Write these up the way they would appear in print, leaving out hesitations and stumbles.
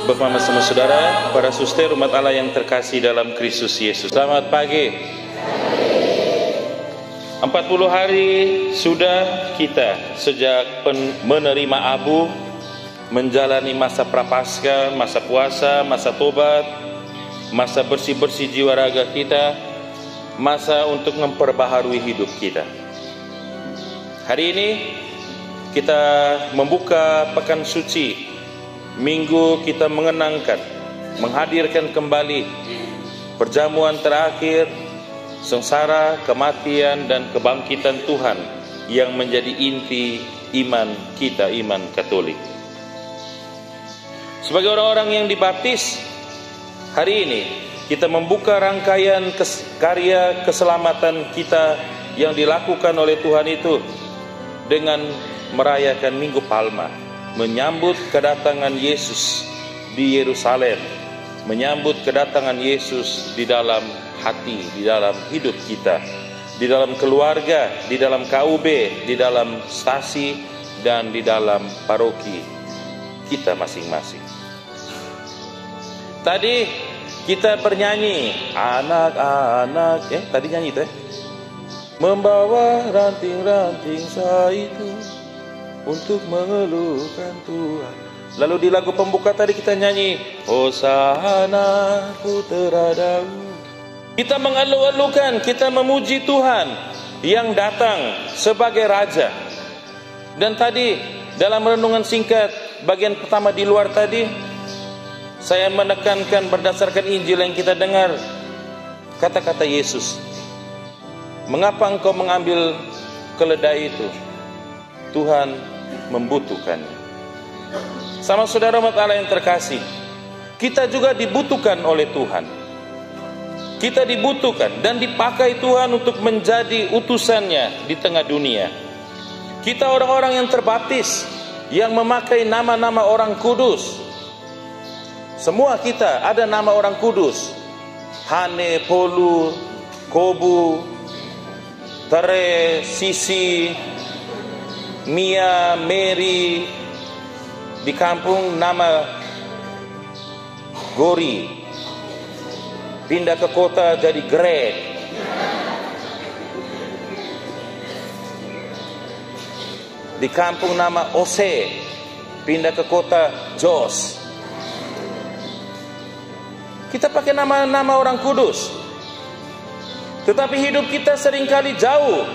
Bapak sama saudara, para suster umat Allah yang terkasih dalam Kristus Yesus. Selamat pagi. 40 hari sudah kita sejak menerima abu, menjalani masa prapaskah, masa puasa, masa tobat, masa bersih-bersih jiwa raga kita, masa untuk memperbaharui hidup kita. Hari ini kita membuka pekan suci. Minggu kita mengenangkan, menghadirkan kembali perjamuan terakhir, sengsara, kematian dan kebangkitan Tuhan yang menjadi inti iman kita, iman Katolik. Sebagai orang-orang yang dibaptis, hari ini kita membuka rangkaian karya keselamatan kita yang dilakukan oleh Tuhan itu dengan merayakan Minggu Palma, menyambut kedatangan Yesus di Yerusalem, menyambut kedatangan Yesus di dalam hati, di dalam hidup kita, di dalam keluarga, di dalam KUB, di dalam stasi, dan di dalam paroki kita masing-masing. Tadi kita bernyanyi, anak-anak, tadi nyanyi itu membawa ranting-ranting saitu untuk mengeluhkan Tuhan. Lalu di lagu pembuka tadi kita nyanyi, Hosana Putera Daud. Kita mengeluh-elukan, kita memuji Tuhan yang datang sebagai Raja. Dan tadi dalam renungan singkat bagian pertama di luar tadi, saya menekankan berdasarkan Injil yang kita dengar, kata-kata Yesus, mengapa engkau mengambil keledai itu? Tuhan membutuhkannya. Sama saudara umat Allah yang terkasih, kita juga dibutuhkan oleh Tuhan. Kita dibutuhkan dan dipakai Tuhan untuk menjadi utusannya di tengah dunia. Kita orang-orang yang terbaptis, yang memakai nama-nama orang kudus. Semua kita ada nama orang kudus. Hane, Polu, Kobu, Tere, Sisi, Mia, Mary. Di kampung nama Gori, pindah ke kota jadi Greg. Di kampung nama Ose, pindah ke kota Jos. Kita pakai nama-nama orang kudus, tetapi hidup kita seringkali jauh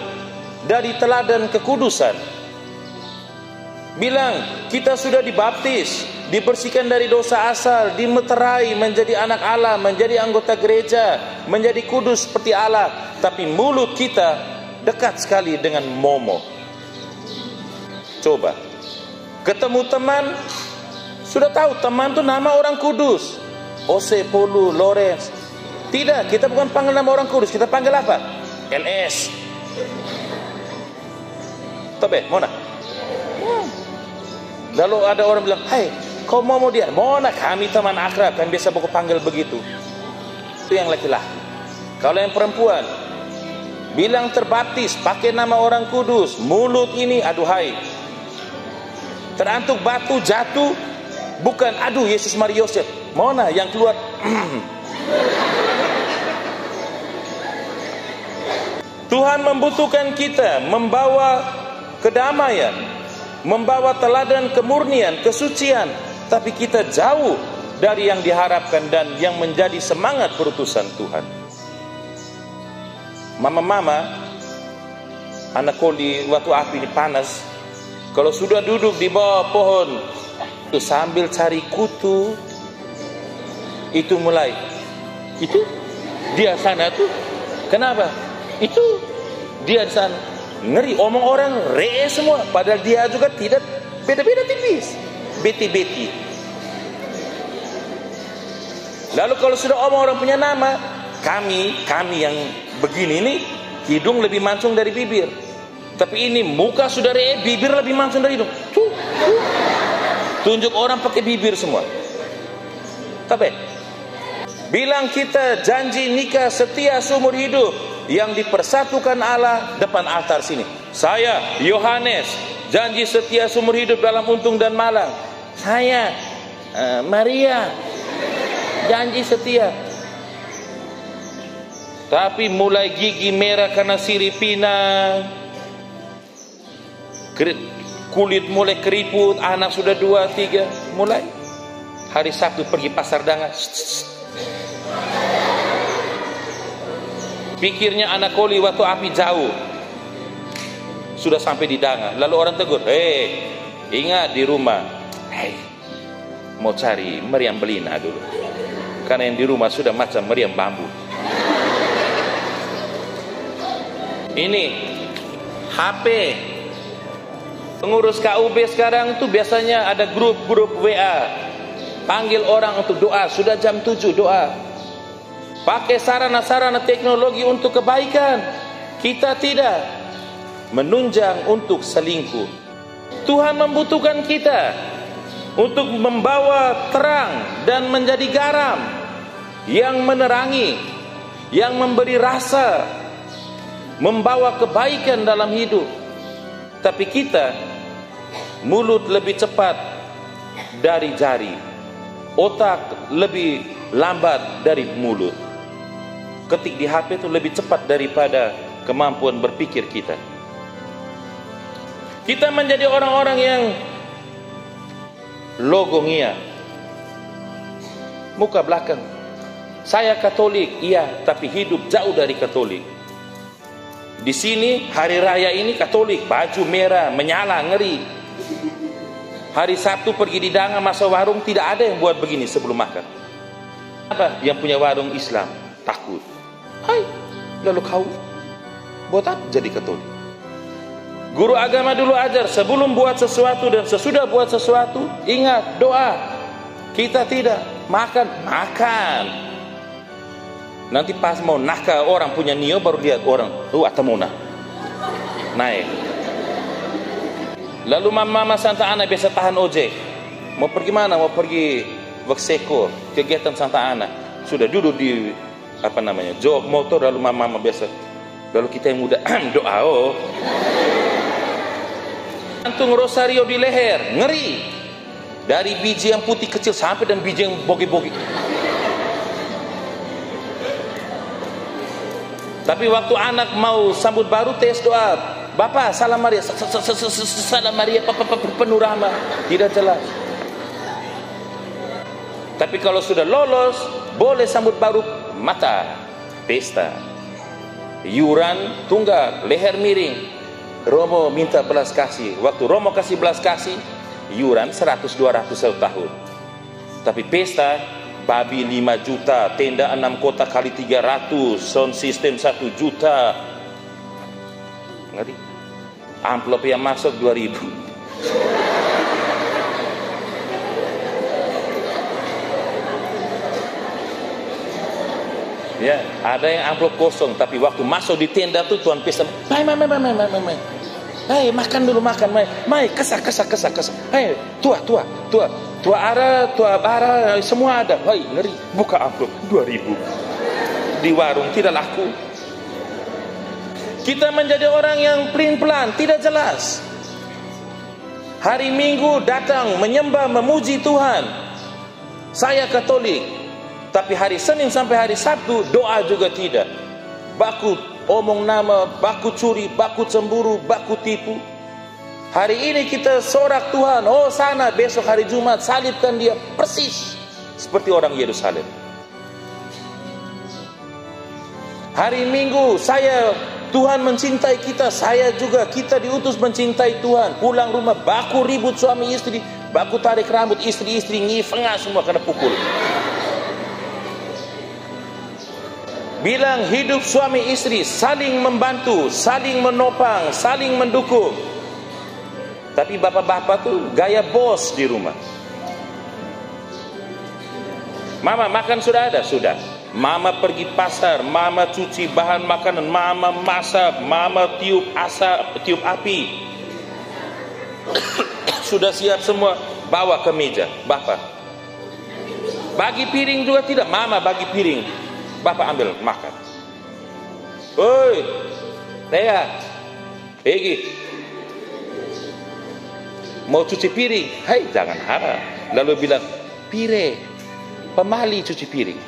dari teladan kekudusan. Bilang kita sudah dibaptis, dibersihkan dari dosa asal, dimeterai menjadi anak Allah, menjadi anggota gereja, menjadi kudus seperti Allah, tapi mulut kita dekat sekali dengan momo. Coba ketemu teman, sudah tahu teman itu nama orang kudus, Ose, Polu, Lawrence. Tidak, kita bukan panggil nama orang kudus, kita panggil apa? LS. Tobe, Mona. Lalu ada orang bilang, hai, kau mau dia? Mona, kami teman akrab, kan biasa aku panggil begitu. Itu yang laki-laki. Kalau yang perempuan, bilang terbaptis, pakai nama orang kudus, mulut ini, aduhai, terantuk batu jatuh, bukan aduh Yesus Maria Yosef. Mona yang keluar. Tuhan membutuhkan kita membawa kedamaian, membawa teladan kemurnian, kesucian, tapi kita jauh dari yang diharapkan dan yang menjadi semangat perutusan Tuhan. Mama-mama, anak koli waktu api ini panas, kalau sudah duduk di bawah pohon, itu sambil cari kutu, itu mulai, itu dia sana tuh, kenapa? Itu dia sana. Ngeri, omong orang re semua, padahal dia juga tidak, beda-beda tipis, beti-beti. Lalu kalau sudah omong orang punya nama, kami yang begini nih, hidung lebih mancung dari bibir, tapi ini muka sudah re, bibir lebih mancung dari hidung. Tunjuk orang pakai bibir semua. Tapi bilang kita janji nikah setia seumur hidup yang dipersatukan Allah depan altar sini. Saya Yohanes janji setia seumur hidup dalam untung dan malang. Saya Maria, janji setia. Tapi mulai gigi merah karena siripina, kulit mulai keriput, anak sudah 2, 3, mulai hari Sabtu pergi pasar danga. Pikirnya anak koli waktu api jauh, sudah sampai di danga. Lalu orang tegur, ingat di rumah, mau cari meriam belina dulu, karena yang di rumah sudah macam meriam bambu. Ini HP. Pengurus KUB sekarang tuh biasanya ada grup-grup WA, panggil orang untuk doa. Sudah jam 7 doa. Pakai sarana-sarana teknologi untuk kebaikan. Kita tidak menunjang untuk selingkuh. Tuhan membutuhkan kita untuk membawa terang dan menjadi garam yang menerangi, yang memberi rasa, membawa kebaikan dalam hidup. Tapi kita, mulut lebih cepat dari jari, otak lebih lambat dari mulut. Ketik di HP itu lebih cepat daripada kemampuan berpikir kita. Kita menjadi orang-orang yang logongia, muka belakang. Saya Katolik, iya, tapi hidup jauh dari Katolik. Di sini hari raya ini Katolik, baju merah, menyala, ngeri. Hari Sabtu pergi di danga masuk warung, tidak ada yang buat begini sebelum makan. Apa? Yang punya warung Islam takut. Hai, lalu kau buat apa jadi Katolik? Guru agama dulu ajar, sebelum buat sesuatu dan sesudah buat sesuatu, ingat doa. Kita tidak makan. Nanti pas mau nakal orang punya nio, baru lihat orang, atamuna naik. Lalu mama Santa Ana biasa tahan ojek, mau pergi mana? Mau pergi Wekseko, kegiatan Santa Ana. Sudah duduk di jok motor. Lalu mama biasa, lalu kita yang muda doa. Gantung rosario di leher, ngeri. Dari biji yang putih kecil sampai dan biji yang bogi-bogi. Tapi waktu anak mau sambut baru tes doa, Bapak salam Maria, salam Maria, penuh rahmat, tidak jelas. Tapi kalau sudah lolos, boleh sambut baru mata, pesta, yuran tunggak, leher miring. Romo minta belas kasih. Waktu Romo kasih belas kasih, yuran 100-200 tahun. Tapi pesta, babi 5 juta, tenda 6 kota kali 300, sound system 1 juta. Ngeri. Amplop yang masuk 2000. Ya, ada yang amplop kosong, tapi waktu masuk di tenda tuh tuan pesta, Hei, makan dulu, makan, mai, kesak. Hei, tua ara, tua bara, semua ada. Hei, ngeri, buka amplop 2000. Di warung tidak laku. Kita menjadi orang yang pelin-pelan, tidak jelas. Hari Minggu datang menyembah, memuji Tuhan. Saya Katolik, tapi hari Senin sampai hari Sabtu doa juga tidak. Baku omong nama, baku curi, baku cemburu, baku tipu. Hari ini kita sorak Tuhan, oh sana, besok hari Jumat salibkan dia, persis seperti orang Yerusalem. Hari Minggu Tuhan mencintai kita, saya juga, kita diutus mencintai Tuhan. Pulang rumah baku ribut suami istri, baku tarik rambut istri-istri, ngifengah semua kena pukul. Bilang hidup suami istri saling membantu, saling menopang, saling mendukung. Tapi bapak-bapak tuh gaya bos di rumah. Mama makan sudah ada? Sudah. Mama pergi pasar, mama cuci bahan makanan, mama masak, mama tiup api. Sudah siap semua, bawa ke meja. Bapak bagi piring juga tidak, mama bagi piring, bapak ambil makan. Oi, Lea, Egi, mau cuci piring? Hai, jangan harap. Lalu bilang, pire, pemali cuci piring.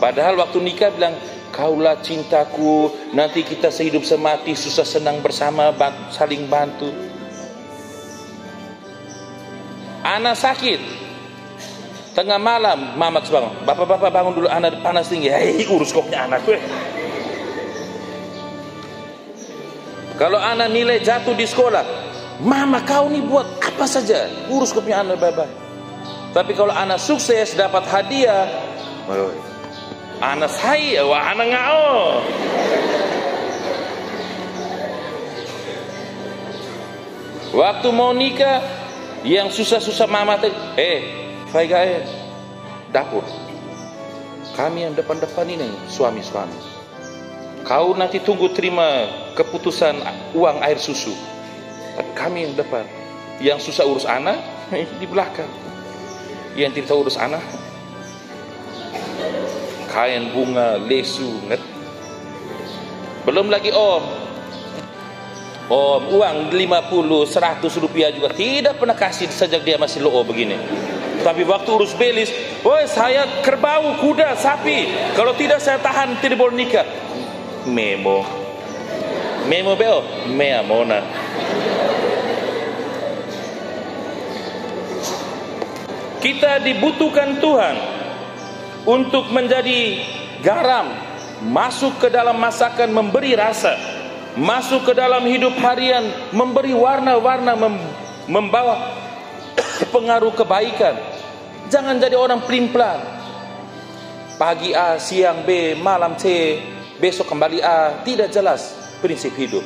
Padahal waktu nikah bilang, kaulah cintaku, nanti kita sehidup semati, susah senang bersama, saling bantu. Anak sakit, tengah malam mama bangun, bapak-bapak bangun dulu, anak panas tinggi. Hei, urus koknya anak gue. Kalau anak nilai jatuh di sekolah, mama kau nih buat apa saja, urus kopnya anak bapak. Tapi kalau anak sukses dapat hadiah, anak saya, wah anak ngao. Waktu mau nikah, yang susah-susah mama tadi, Faiga, dapur. Kami yang depan-depan ini suami-suami. Kau nanti tunggu terima keputusan uang air susu. Tapi kami yang depan. Yang susah urus anak di belakang. Yang tidak urus anak, kain bunga, lesu, belum lagi om uang 50, 100 rupiah juga tidak pernah kasih sejak dia masih lo'o begini. Tapi waktu urus belis, saya kerbau, kuda, sapi, kalau tidak saya tahan, tidak boleh nikah. Memo beo, mea mona. Kita dibutuhkan Tuhan untuk menjadi garam, masuk ke dalam masakan, memberi rasa, masuk ke dalam hidup harian, memberi warna-warna, membawa pengaruh kebaikan. Jangan jadi orang pelin-pelan. Pagi A, siang B, malam C, besok kembali A. Tidak jelas prinsip hidup.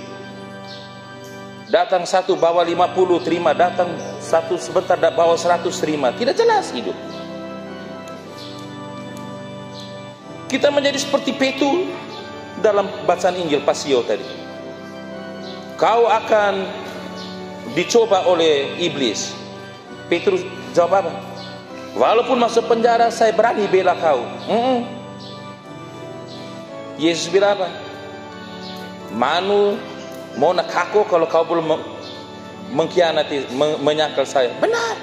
Datang satu bawa 50 terima, datang satu sebentar bawa 100 terima. Tidak jelas hidup. Kita menjadi seperti Petrus dalam bacaan Injil Pasio tadi. Kau akan dicoba oleh iblis. Petrus jawab apa? Walaupun masuk penjara, saya berani bela kau. Yesus bilang apa? Manu mau nak aku kalau kau belum mengkhianati, menyangkal saya. Benar.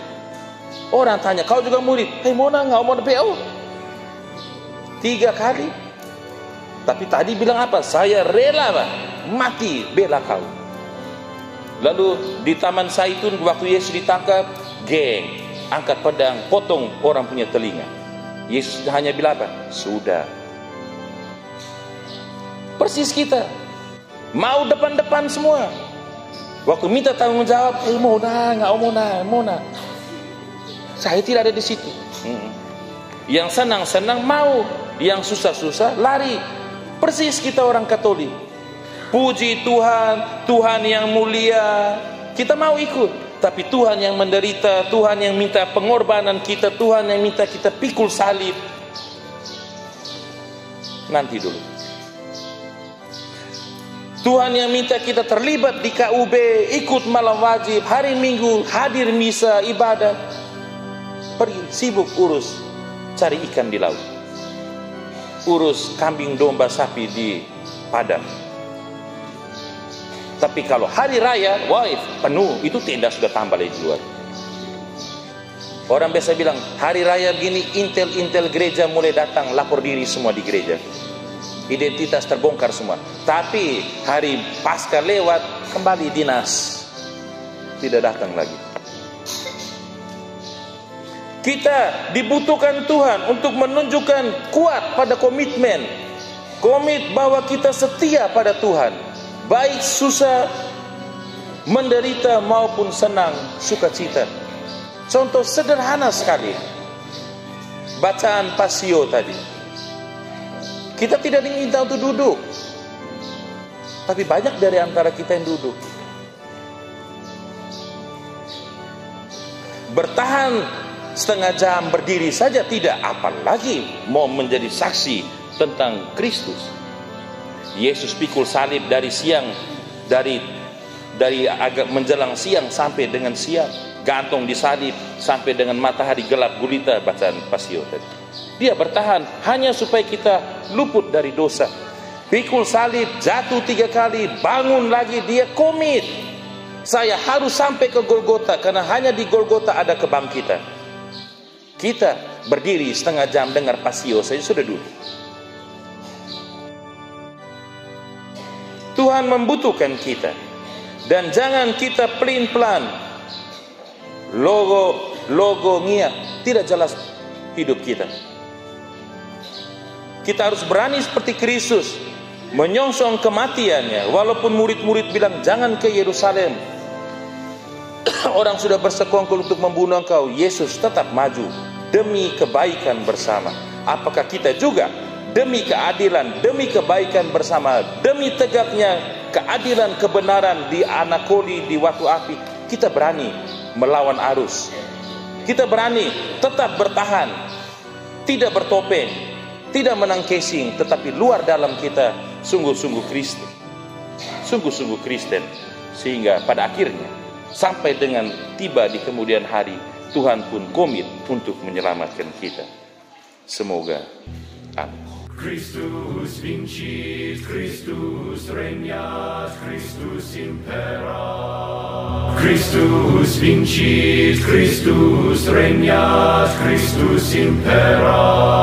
Orang tanya, kau juga murid? Mau nak ngau mau PO? 3 kali. Tapi tadi bilang apa? Saya rela mati bela kau. Lalu di Taman Zaitun waktu Yesus ditangkap, geng angkat pedang, potong orang punya telinga. Yesus hanya bilang apa? Sudah. Persis kita mau depan-depan semua. Waktu minta tanggung jawab, mau na. Saya tidak ada di situ. Yang senang-senang mau, yang susah-susah lari. Persis kita orang Katolik. Puji Tuhan, Tuhan yang mulia, kita mau ikut. Tapi Tuhan yang menderita, Tuhan yang minta pengorbanan kita, Tuhan yang minta kita pikul salib, nanti dulu. Tuhan yang minta kita terlibat di KUB, ikut malam wajib, hari Minggu, hadir misa, ibadah, pergi sibuk urus cari ikan di laut, urus kambing, domba, sapi di padang. Tapi kalau hari raya, penuh, itu tenda sudah tambah lagi di luar. Orang biasa bilang, hari raya begini, intel gereja mulai datang, lapor diri semua di gereja. Identitas terbongkar semua. Tapi hari Paskah lewat, kembali dinas, tidak datang lagi. Kita dibutuhkan Tuhan untuk menunjukkan kuat pada komitmen, komit bahwa kita setia pada Tuhan, baik susah, menderita maupun senang, sukacita. Contoh sederhana sekali, bacaan Pasio tadi. Kita tidak diminta untuk duduk, tapi banyak dari antara kita yang duduk. Bertahan setengah jam berdiri saja tidak, apalagi mau menjadi saksi tentang Kristus. Yesus pikul salib dari siang, dari agak menjelang siang sampai dengan siang, gantung di salib sampai dengan matahari gelap gulita, bacaan Pasio tadi. Dia bertahan hanya supaya kita luput dari dosa. Pikul salib, jatuh 3 kali, bangun lagi, dia komit. Saya harus sampai ke Golgota, karena hanya di Golgota ada kebangkitan. Kita berdiri setengah jam dengar Pasio saja sudah dulu. Tuhan membutuhkan kita. Dan jangan kita pelin-pelan logo ngiak, tidak jelas hidup kita. Kita harus berani seperti Kristus, menyongsong kematiannya. Walaupun murid-murid bilang jangan ke Yerusalem, orang sudah bersekongkol untuk membunuh engkau, Yesus tetap maju demi kebaikan bersama. Apakah kita juga demi keadilan, demi kebaikan bersama, demi tegaknya keadilan kebenaran di Anakoli, di Watu Api, kita berani melawan arus? Kita berani tetap bertahan, tidak bertopeng, tidak menang casing, tetapi luar dalam kita sungguh-sungguh Kristen, sungguh-sungguh Kristen, sehingga pada akhirnya sampai dengan tiba di kemudian hari, Tuhan pun komit untuk menyelamatkan kita. Semoga. Amin. Christus vincit, Christus regnat, Christus imperat. Christus vincit, Christus regnat, Christus imperat.